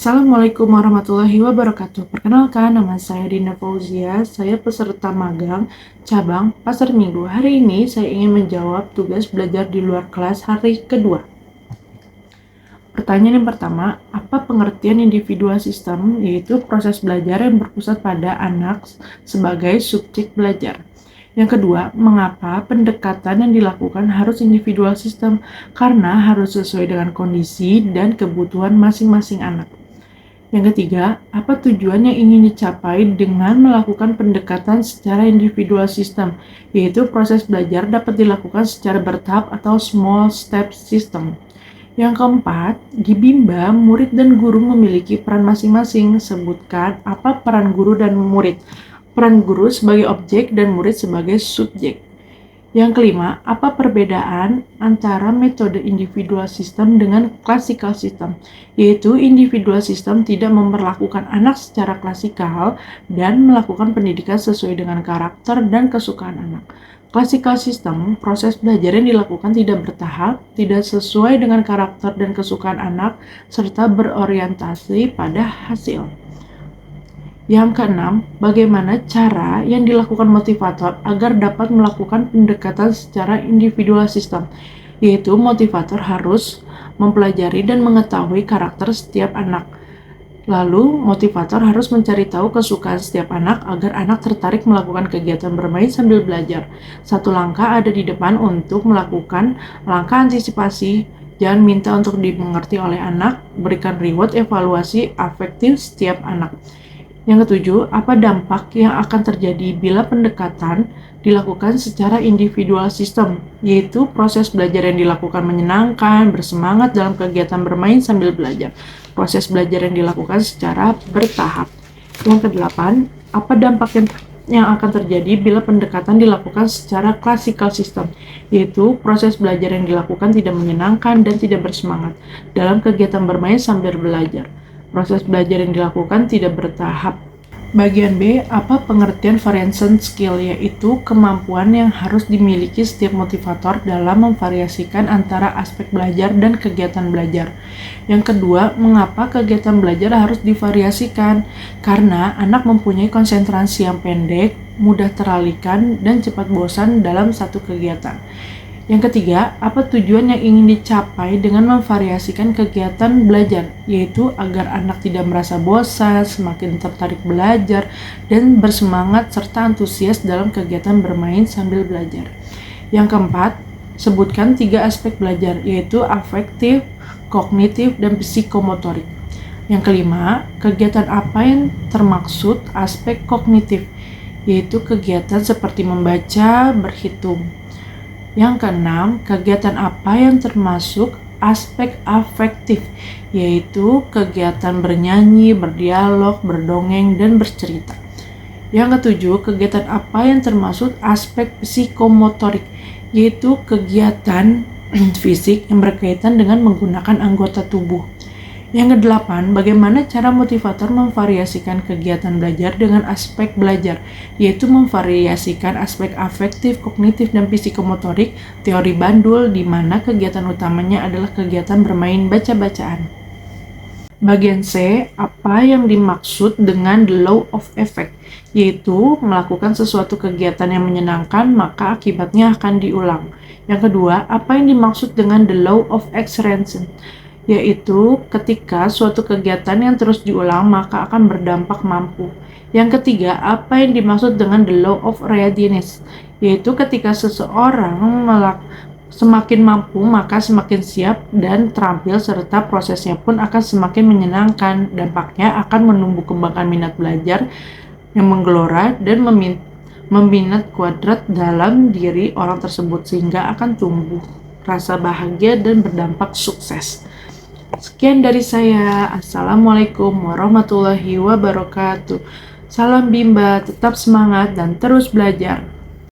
Assalamualaikum warahmatullahi wabarakatuh. Perkenalkan, nama saya Dina Fauzia. Saya peserta magang cabang Pasar Minggu. Hari ini saya ingin menjawab tugas belajar di luar kelas hari kedua. Pertanyaan yang pertama, apa pengertian individual system? Yaitu proses belajar yang berpusat pada anak sebagai subjek belajar. Yang kedua, mengapa pendekatan yang dilakukan harus individual system? Karena harus sesuai dengan kondisi dan kebutuhan masing-masing anak. Yang ketiga, apa tujuan yang ingin dicapai dengan melakukan pendekatan secara individual system, yaitu proses belajar dapat dilakukan secara bertahap atau small step system. Yang keempat, di Bimba, murid dan guru memiliki peran masing-masing. Sebutkan apa peran guru dan murid. Peran guru sebagai objek dan murid sebagai subjek. Yang kelima, apa perbedaan antara metode individual system dengan classical system? Yaitu individual system tidak memperlakukan anak secara klasikal dan melakukan pendidikan sesuai dengan karakter dan kesukaan anak. Classical system, proses belajar yang dilakukan tidak bertahap, tidak sesuai dengan karakter dan kesukaan anak, serta berorientasi pada hasil. Yang keenam, bagaimana cara yang dilakukan motivator agar dapat melakukan pendekatan secara individual system, yaitu motivator harus mempelajari dan mengetahui karakter setiap anak. Lalu, motivator harus mencari tahu kesukaan setiap anak agar anak tertarik melakukan kegiatan bermain sambil belajar. Satu langkah ada di depan untuk melakukan langkah antisipasi. Jangan minta untuk dimengerti oleh anak, berikan reward evaluasi afektif setiap anak. Yang ketujuh, apa dampak yang akan terjadi bila pendekatan dilakukan secara individual system, yaitu proses belajar yang dilakukan menyenangkan, bersemangat dalam kegiatan bermain sambil belajar. Proses belajar yang dilakukan secara bertahap. Yang kedelapan, apa dampak yang akan terjadi bila pendekatan dilakukan secara classical system, yaitu proses belajar yang dilakukan tidak menyenangkan dan tidak bersemangat dalam kegiatan bermain sambil belajar. Proses belajar yang dilakukan tidak bertahap. Bagian B, apa pengertian variation skill, yaitu kemampuan yang harus dimiliki setiap motivator dalam memvariasikan antara aspek belajar dan kegiatan belajar. Yang kedua, mengapa kegiatan belajar harus divariasikan? Karena anak mempunyai konsentrasi yang pendek, mudah teralihkan, dan cepat bosan dalam satu kegiatan. Yang ketiga, apa tujuan yang ingin dicapai dengan memvariasikan kegiatan belajar, yaitu agar anak tidak merasa bosan, semakin tertarik belajar, dan bersemangat serta antusias dalam kegiatan bermain sambil belajar. Yang keempat, sebutkan 3 aspek belajar, yaitu afektif, kognitif, dan psikomotorik. Yang kelima, kegiatan apa yang termaksud aspek kognitif, yaitu kegiatan seperti membaca, berhitung. Yang keenam, kegiatan apa yang termasuk aspek afektif, yaitu kegiatan bernyanyi, berdialog, berdongeng, dan bercerita. Yang ketujuh, kegiatan apa yang termasuk aspek psikomotorik, yaitu kegiatan fisik yang berkaitan dengan menggunakan anggota tubuh. Yang kedelapan, bagaimana cara motivator memvariasikan kegiatan belajar dengan aspek belajar, yaitu memvariasikan aspek afektif, kognitif, dan psikomotorik, teori Bandul, di mana kegiatan utamanya adalah kegiatan bermain baca-bacaan. Bagian C, apa yang dimaksud dengan the law of effect, yaitu melakukan sesuatu kegiatan yang menyenangkan, maka akibatnya akan diulang. Yang kedua, apa yang dimaksud dengan the law of extension, yaitu ketika suatu kegiatan yang terus diulang maka akan berdampak mampu. Yang ketiga, apa yang dimaksud dengan the law of readiness, yaitu ketika seseorang semakin mampu maka semakin siap dan terampil serta prosesnya pun akan semakin menyenangkan. Dampaknya akan menumbuh kembangkan minat belajar yang menggelora dan meminat kuadrat dalam diri orang tersebut sehingga akan tumbuh rasa bahagia dan berdampak sukses. Sekian dari saya. Assalamualaikum warahmatullahi wabarakatuh. Salam Bimba, tetap semangat dan terus belajar.